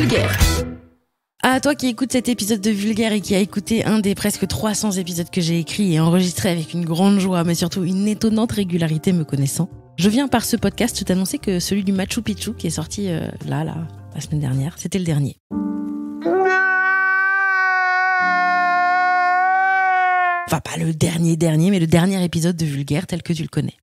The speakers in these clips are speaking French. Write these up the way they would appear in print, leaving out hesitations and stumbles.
Vulgaire. À toi qui écoutes cet épisode de Vulgaire et qui a écouté un des presque 300 épisodes que j'ai écrits et enregistrés avec une grande joie, mais surtout une étonnante régularité me connaissant, je viens par ce podcast t'annoncer que celui du Machu Picchu qui est sorti la semaine dernière, c'était le dernier. Enfin, pas le dernier, mais le dernier épisode de Vulgaire tel que tu le connais.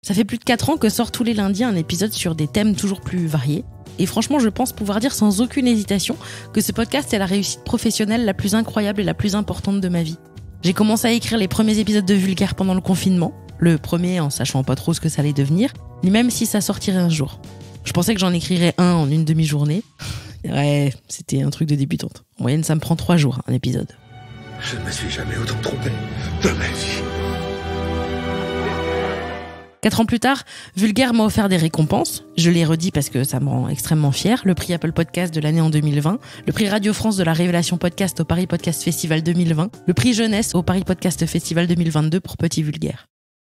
Ça fait plus de 4 ans que sort tous les lundis un épisode sur des thèmes toujours plus variés. Et franchement, je pense pouvoir dire sans aucune hésitation que ce podcast est la réussite professionnelle la plus incroyable et la plus importante de ma vie. J'ai commencé à écrire les premiers épisodes de Vulgaire pendant le confinement. Le premier en sachant pas trop ce que ça allait devenir, ni même si ça sortirait un jour. Je pensais que j'en écrirais un en une demi-journée. Ouais, c'était un truc de débutante. En moyenne, ça me prend 3 jours, un épisode. Je ne me suis jamais autant trompé de ma vie. 4 ans plus tard, Vulgaire m'a offert des récompenses. Je l'ai redit parce que ça me rend extrêmement fière. Le prix Apple Podcast de l'année en 2020, le prix Radio France de la Révélation Podcast au Paris Podcast Festival 2020, le prix Jeunesse au Paris Podcast Festival 2022 pour Petit Vulgaire.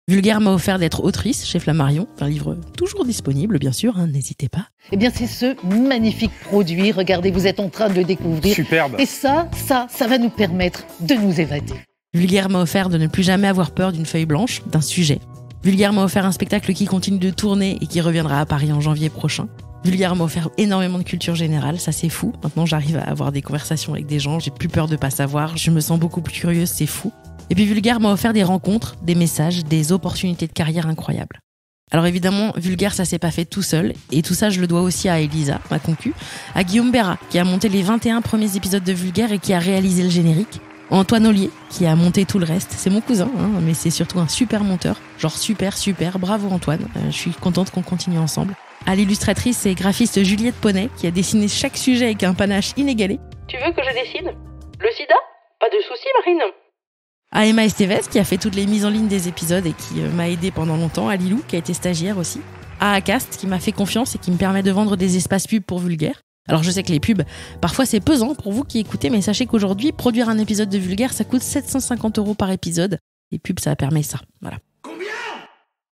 Vulgaire m'a offert d'être autrice chez Flammarion, un livre toujours disponible bien sûr, n'hésitez pas. Eh bien c'est ce magnifique produit, regardez, vous êtes en train de le découvrir. Superbe. Et ça va nous permettre de nous évader. Vulgaire m'a offert de ne plus jamais avoir peur d'une feuille blanche, d'un sujet. Vulgaire m'a offert un spectacle qui continue de tourner et qui reviendra à Paris en janvier prochain. Vulgaire m'a offert énormément de culture générale, ça c'est fou. Maintenant j'arrive à avoir des conversations avec des gens, j'ai plus peur de pas savoir, je me sens beaucoup plus curieuse, c'est fou. Et puis Vulgaire m'a offert des rencontres, des messages, des opportunités de carrière incroyables. Alors évidemment, Vulgaire ça s'est pas fait tout seul, et tout ça je le dois aussi à Elisa, ma concu, à Guillaume Bérat, qui a monté les 21 premiers épisodes de Vulgaire et qui a réalisé le générique. Antoine Ollier, qui a monté tout le reste. C'est mon cousin, mais c'est surtout un super monteur. Genre super, bravo Antoine. Je suis contente qu'on continue ensemble. À l'illustratrice et graphiste Juliette Poney, qui a dessiné chaque sujet avec un panache inégalé. Tu veux que je dessine le sida ? Pas de souci, Marine. À Emma Estevez, qui a fait toutes les mises en ligne des épisodes et qui m'a aidé pendant longtemps. À Lilou, qui a été stagiaire aussi. À Acast, qui m'a fait confiance et qui me permet de vendre des espaces pubs pour Vulgaire. Alors je sais que les pubs, parfois c'est pesant pour vous qui écoutez, mais sachez qu'aujourd'hui, produire un épisode de Vulgaire, ça coûte 750 € par épisode. Les pubs, ça permet ça. Voilà. Combien ?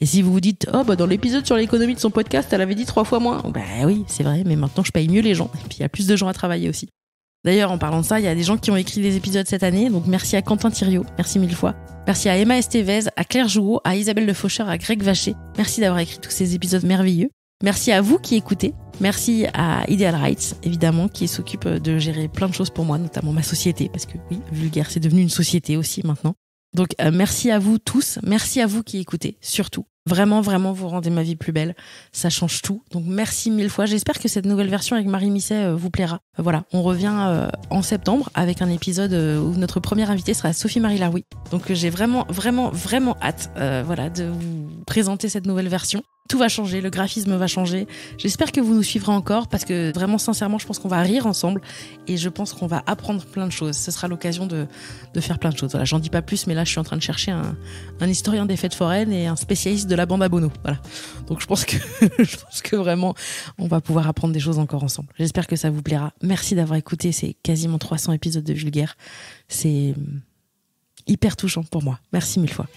Et si vous vous dites, dans l'épisode sur l'économie de son podcast, elle avait dit 3 fois moins. Oui, c'est vrai, mais maintenant je paye mieux les gens. Et puis il y a plus de gens à travailler aussi. D'ailleurs, en parlant de ça, il y a des gens qui ont écrit des épisodes cette année, donc merci à Quentin Thiriot, merci 1000 fois. Merci à Emma Estevez, à Claire Jouot, à Isabelle Le Faucheur, à Greg Vacher. Merci d'avoir écrit tous ces épisodes merveilleux. Merci à vous qui écoutez. Merci à Ideal Rights, évidemment, qui s'occupe de gérer plein de choses pour moi, notamment ma société, parce que oui, Vulgaire, c'est devenu une société aussi maintenant. Donc merci à vous tous, merci à vous qui écoutez, surtout. Vraiment, vous rendez ma vie plus belle, ça change tout. Donc merci 1000 fois, j'espère que cette nouvelle version avec Marie Misset vous plaira. Voilà, on revient en septembre avec un épisode où notre première invitée sera Sophie-Marie Laroui. Donc j'ai vraiment hâte de vous présenter cette nouvelle version. Tout va changer, le graphisme va changer. J'espère que vous nous suivrez encore parce que vraiment sincèrement, je pense qu'on va rire ensemble et je pense qu'on va apprendre plein de choses. Ce sera l'occasion de faire plein de choses. Voilà, j'en dis pas plus, mais là je suis en train de chercher un historien des fêtes foraines et un spécialiste de la bande à Bono. Voilà. Donc je pense que vraiment on va pouvoir apprendre des choses encore ensemble. J'espère que ça vous plaira. Merci d'avoir écouté ces quasiment 300 épisodes de Vulgaire. C'est hyper touchant pour moi. Merci 1000 fois.